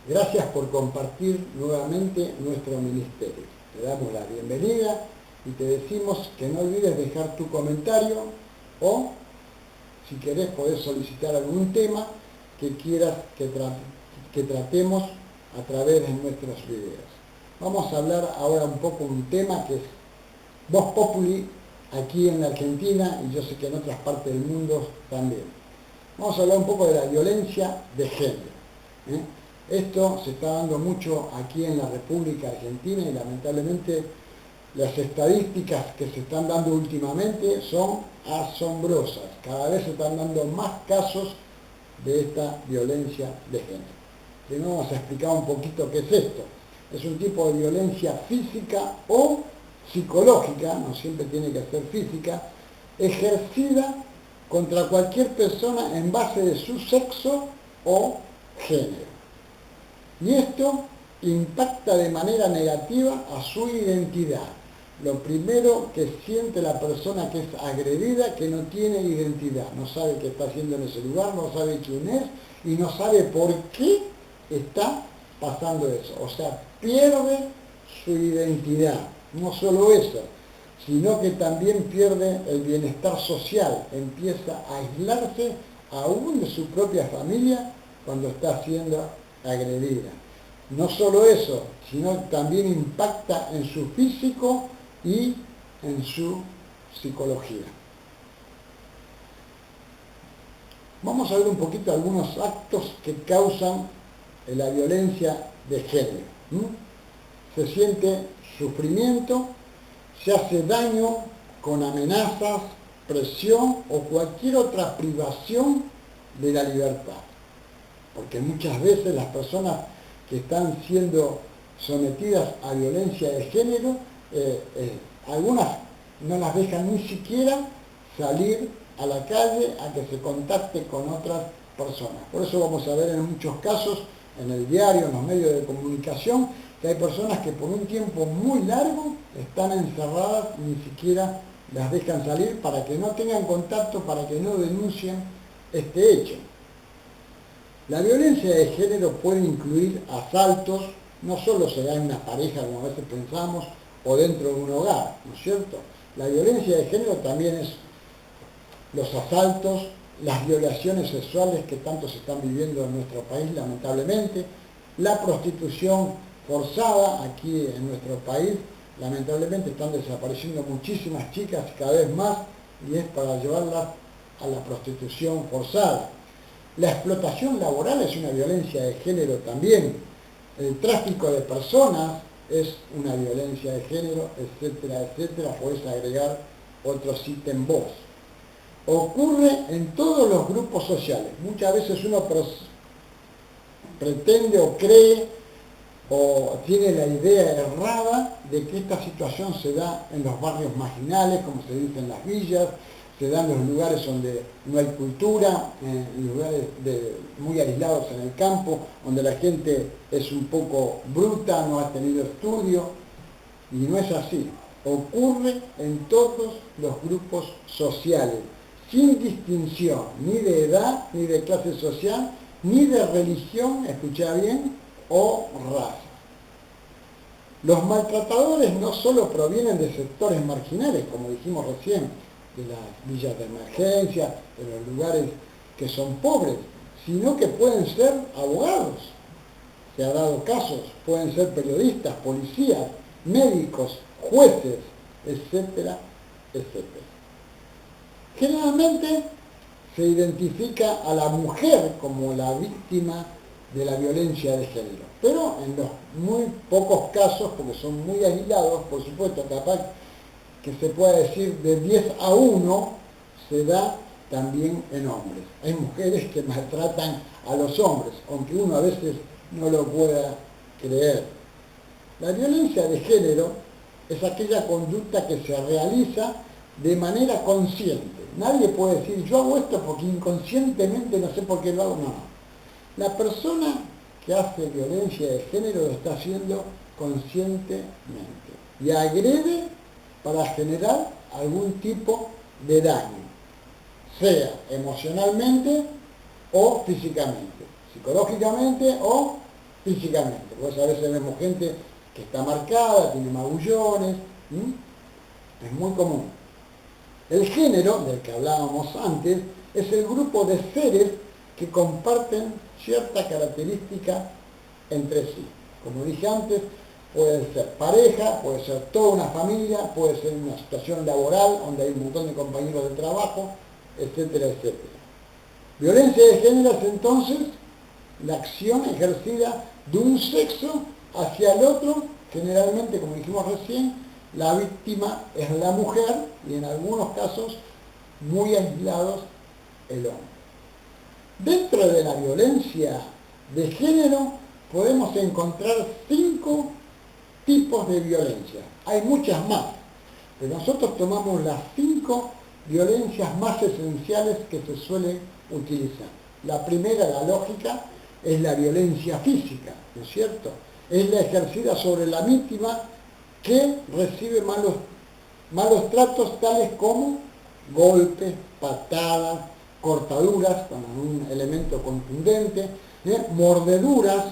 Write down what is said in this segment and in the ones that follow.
Gracias por compartir nuevamente nuestro ministerio. Te damos la bienvenida y te decimos que no olvides dejar tu comentario o, si querés, podés solicitar algún tema que quieras que tratemos a través de nuestros videos. Vamos a hablar ahora un poco de un tema que es Vox Populi aquí en la Argentina y yo sé que en otras partes del mundo también. Vamos a hablar un poco de la violencia de género. Esto se está dando mucho aquí en la República Argentina y lamentablemente las estadísticas que se están dando últimamente son asombrosas. Cada vez se están dando más casos de esta violencia de género. Primero vamos a explicar un poquito qué es esto. Es un tipo de violencia física o psicológica, no siempre tiene que ser física, ejercida contra cualquier persona en base de su sexo o género. Y esto impacta de manera negativa a su identidad. Lo primero que siente la persona que es agredida, que no tiene identidad, no sabe qué está haciendo en ese lugar, no sabe quién es y no sabe por qué está pasando eso. O sea, pierde su identidad. No solo eso, sino que también pierde el bienestar social, empieza a aislarse aún de su propia familia cuando está siendo agredida. No solo eso, sino también impacta en su físico y en su psicología. Vamos a ver un poquito algunos actos que causan la violencia de género. Se siente sufrimiento, se hace daño con amenazas, presión o cualquier otra privación de la libertad. Porque muchas veces las personas que están siendo sometidas a violencia de género, algunas no las dejan ni siquiera salir a la calle a que se contacte con otras personas. Por eso vamos a ver en muchos casos, en el diario, en los medios de comunicación, que hay personas que por un tiempo muy largo están encerradas y ni siquiera las dejan salir para que no tengan contacto, para que no denuncien este hecho. La violencia de género puede incluir asaltos, no solo se da en una pareja como a veces pensamos, o dentro de un hogar, ¿no es cierto? La violencia de género también es los asaltos, las violaciones sexuales que tanto se están viviendo en nuestro país lamentablemente, la prostitución forzada aquí en nuestro país, lamentablemente están desapareciendo muchísimas chicas cada vez más y es para llevarlas a la prostitución forzada. La explotación laboral es una violencia de género también. El tráfico de personas es una violencia de género, etcétera, etcétera. Podés agregar otros ítems vos. Ocurre en todos los grupos sociales. Muchas veces uno pretende o cree o tiene la idea errada de que esta situación se da en los barrios marginales, como se dice en las villas, se da en los lugares donde no hay cultura, en lugares muy aislados en el campo, donde la gente es un poco bruta, no ha tenido estudio, y no es así. Ocurre en todos los grupos sociales, sin distinción ni de edad, ni de clase social, ni de religión, escucha bien, o raza. Los maltratadores no solo provienen de sectores marginales, como dijimos recién, de las villas de emergencia, de los lugares que son pobres, sino que pueden ser abogados. Se ha dado casos, pueden ser periodistas, policías, médicos, jueces, etcétera, etcétera. Generalmente se identifica a la mujer como la víctima de la violencia de género, pero en los muy pocos casos, porque son muy aislados, por supuesto, capaz que se pueda decir de 10 a 1, se da también en hombres. Hay mujeres que maltratan a los hombres, aunque uno a veces no lo pueda creer. La violencia de género es aquella conducta que se realiza de manera consciente. Nadie puede decir, yo hago esto porque inconscientemente no sé por qué lo hago. No. La persona que hace violencia de género lo está haciendo conscientemente y agrede para generar algún tipo de daño, sea emocionalmente o físicamente, psicológicamente o físicamente. Pues a veces vemos gente que está marcada, tiene magullones, es muy común. El género, del que hablábamos antes, es el grupo de seres que comparten cierta característica entre sí. Como dije antes, puede ser pareja, puede ser toda una familia, puede ser una situación laboral donde hay un montón de compañeros de trabajo, etcétera, etcétera. Violencia de género es entonces la acción ejercida de un sexo hacia el otro, generalmente, como dijimos recién, la víctima es la mujer y en algunos casos, muy aislados, el hombre. Dentro de la violencia de género podemos encontrar 5 tipos de violencia. Hay muchas más, pero nosotros tomamos las 5 violencias más esenciales que se suelen utilizar. La primera, la lógica, es la violencia física, ¿no es cierto? Es la ejercida sobre la víctima que recibe malos tratos tales como golpes, patadas, cortaduras con un elemento contundente, mordeduras,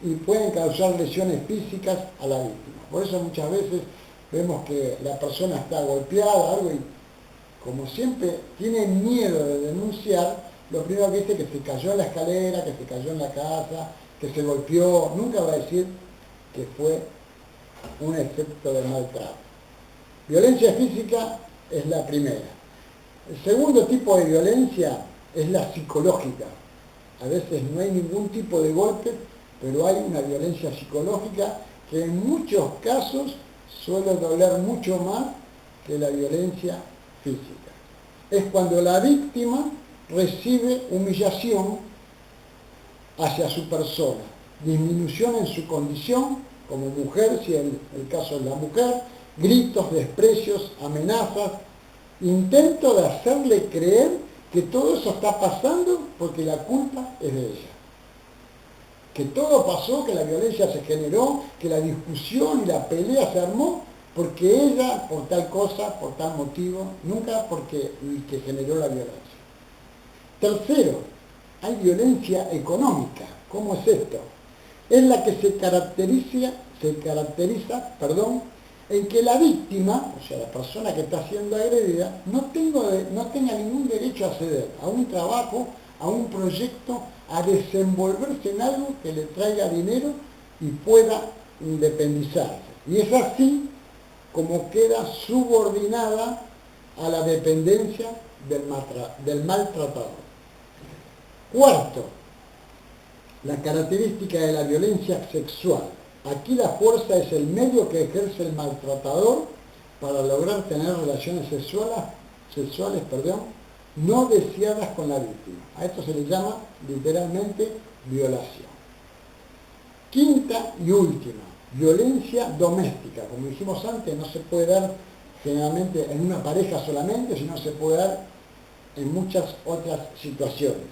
y pueden causar lesiones físicas a la víctima. Por eso muchas veces vemos que la persona está golpeada, algo, y como siempre tienen miedo de denunciar, lo primero que dice es que se cayó en la escalera, que se cayó en la casa, que se golpeó, nunca va a decir que fue un efecto de maltrato. Violencia física es la primera. El segundo tipo de violencia es la psicológica. A veces no hay ningún tipo de golpe, pero hay una violencia psicológica que en muchos casos suele doler mucho más que la violencia física. Es cuando la víctima recibe humillación hacia su persona, disminución en su condición como mujer, si el caso es la mujer, gritos, desprecios, amenazas, intento de hacerle creer que todo eso está pasando porque la culpa es de ella. Que todo pasó, que la violencia se generó, que la discusión y la pelea se armó porque ella, por tal cosa, por tal motivo, nunca porque el que generó la violencia. Tercero, hay violencia económica. ¿Cómo es esto? Es la que se caracteriza, en que la víctima, o sea, la persona que está siendo agredida, no tenga ningún derecho a acceder a un trabajo, a un proyecto, a desenvolverse en algo que le traiga dinero y pueda independizarse. Y es así como queda subordinada a la dependencia del maltratador. Cuarto, la característica de la violencia sexual. Aquí la fuerza es el medio que ejerce el maltratador para lograr tener relaciones sexuales, no deseadas con la víctima. A esto se le llama literalmente violación. Quinta y última, violencia doméstica. Como dijimos antes, no se puede dar generalmente en una pareja solamente, sino se puede dar en muchas otras situaciones.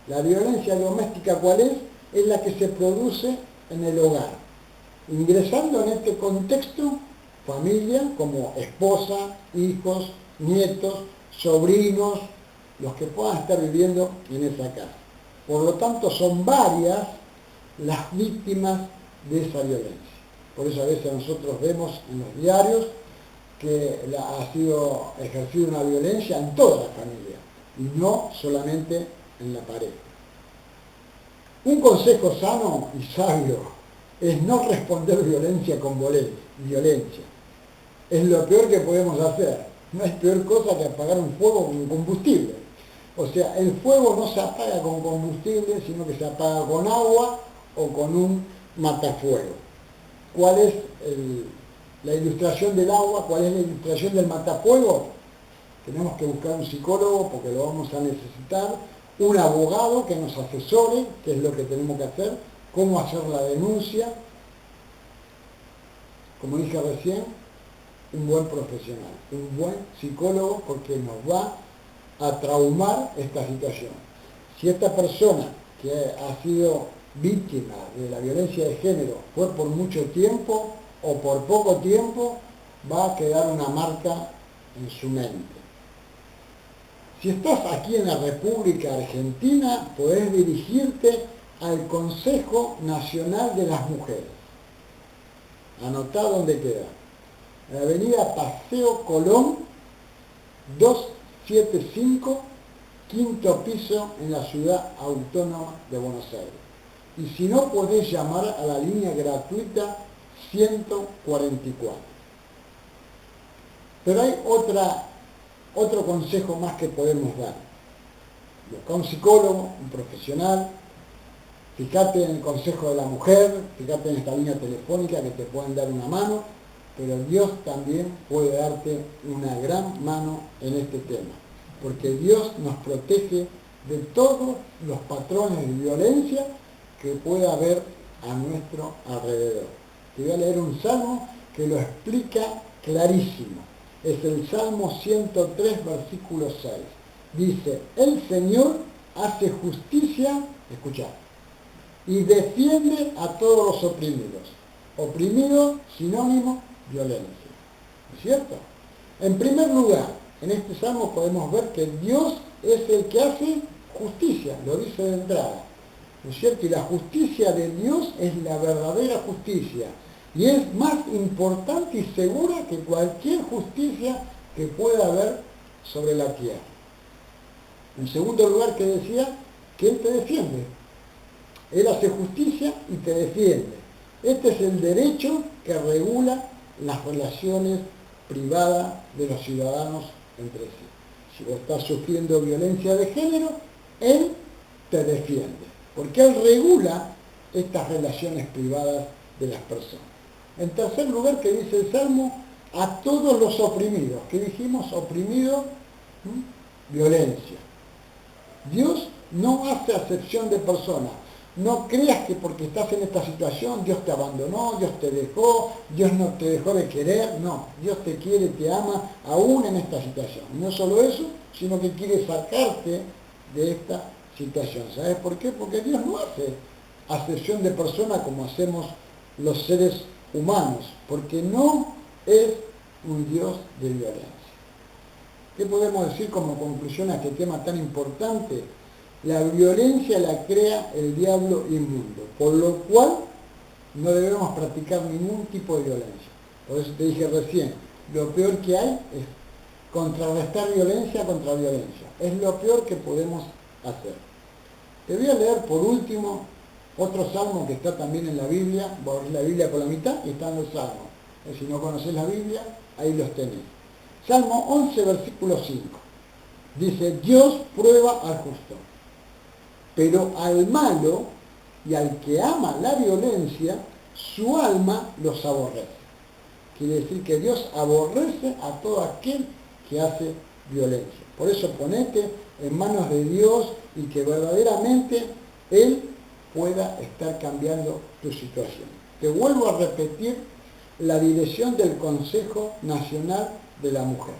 La violencia doméstica, ¿cuál es? Es la que se produce en el hogar. Ingresando en este contexto, familia como esposa, hijos, nietos, sobrinos, los que puedan estar viviendo en esa casa. Por lo tanto, son varias las víctimas de esa violencia. Por eso a veces nosotros vemos en los diarios que ha sido ejercida una violencia en toda la familia y no solamente en la pareja. Un consejo sano y sabio es no responder violencia con violencia. Es lo peor que podemos hacer. No hay peor cosa que apagar un fuego con combustible. O sea, el fuego no se apaga con combustible, sino que se apaga con agua o con un matafuego. ¿Cuál es la ilustración del agua? ¿Cuál es la ilustración del matafuego? Tenemos que buscar un psicólogo porque lo vamos a necesitar, un abogado que nos asesore, qué es lo que tenemos que hacer, cómo hacer la denuncia. Como dije recién, un buen profesional, un buen psicólogo, porque nos va a traumar esta situación. Si esta persona que ha sido víctima de la violencia de género fue por mucho tiempo o por poco tiempo, va a quedar una marca en su mente. Si estás aquí en la República Argentina, podés dirigirte al Consejo Nacional de las Mujeres. Anotá dónde queda. La avenida Paseo Colón, 275, quinto piso, en la Ciudad Autónoma de Buenos Aires. Y si no, podés llamar a la línea gratuita 144. Pero hay otro consejo más que podemos dar. Busca un psicólogo, un profesional. Fíjate en el consejo de la mujer, fíjate en esta línea telefónica que te pueden dar una mano, pero Dios también puede darte una gran mano en este tema, porque Dios nos protege de todos los patrones de violencia que pueda haber a nuestro alrededor. Te voy a leer un salmo que lo explica clarísimo. Es el Salmo 103, versículo 6. Dice, el Señor hace justicia, escuchá, y defiende a todos los oprimidos. Oprimido, sinónimo, violencia. ¿No es cierto? En primer lugar, en este salmo podemos ver que Dios es el que hace justicia, lo dice de entrada. ¿No es cierto? Y la justicia de Dios es la verdadera justicia. Y es más importante y segura que cualquier justicia que pueda haber sobre la tierra. En segundo lugar, que decía, que Él te defiende. Él hace justicia y te defiende. Este es el derecho que regula las relaciones privadas de los ciudadanos entre sí. Si vos estás sufriendo violencia de género, Él te defiende, porque Él regula estas relaciones privadas de las personas. En tercer lugar, que dice el Salmo, a todos los oprimidos. ¿Qué dijimos? Oprimido, violencia. Dios no hace acepción de personas. No creas que porque estás en esta situación Dios te abandonó, Dios te dejó, Dios no te dejó de querer. No, Dios te quiere, te ama aún en esta situación. Y no solo eso, sino que quiere sacarte de esta situación. ¿Sabes por qué? Porque Dios no hace acepción de personas como hacemos los seres humanos, porque no es un Dios de violencia. ¿Qué podemos decir como conclusión a este tema tan importante? La violencia la crea el diablo inmundo, por lo cual no debemos practicar ningún tipo de violencia. Por eso te dije recién, lo peor que hay es contrarrestar violencia contra violencia. Es lo peor que podemos hacer. Te voy a leer por último otro salmo que está también en la Biblia. Vos abrís la Biblia por la mitad y están los salmos. Si no conocés la Biblia, ahí los tenés. Salmo 11, versículo 5. Dice, Dios prueba al justo, pero al malo y al que ama la violencia, su alma los aborrece. Quiere decir que Dios aborrece a todo aquel que hace violencia. Por eso ponete en manos de Dios y que verdaderamente Él pueda estar cambiando tu situación. Te vuelvo a repetir la dirección del Consejo Nacional de la Mujer,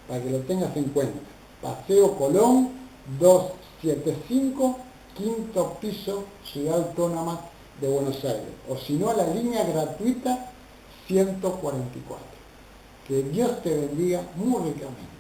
para que lo tengas en cuenta. Paseo Colón, 275, quinto piso, Ciudad Autónoma de Buenos Aires. O si no, a la línea gratuita 144. Que Dios te bendiga muy ricamente.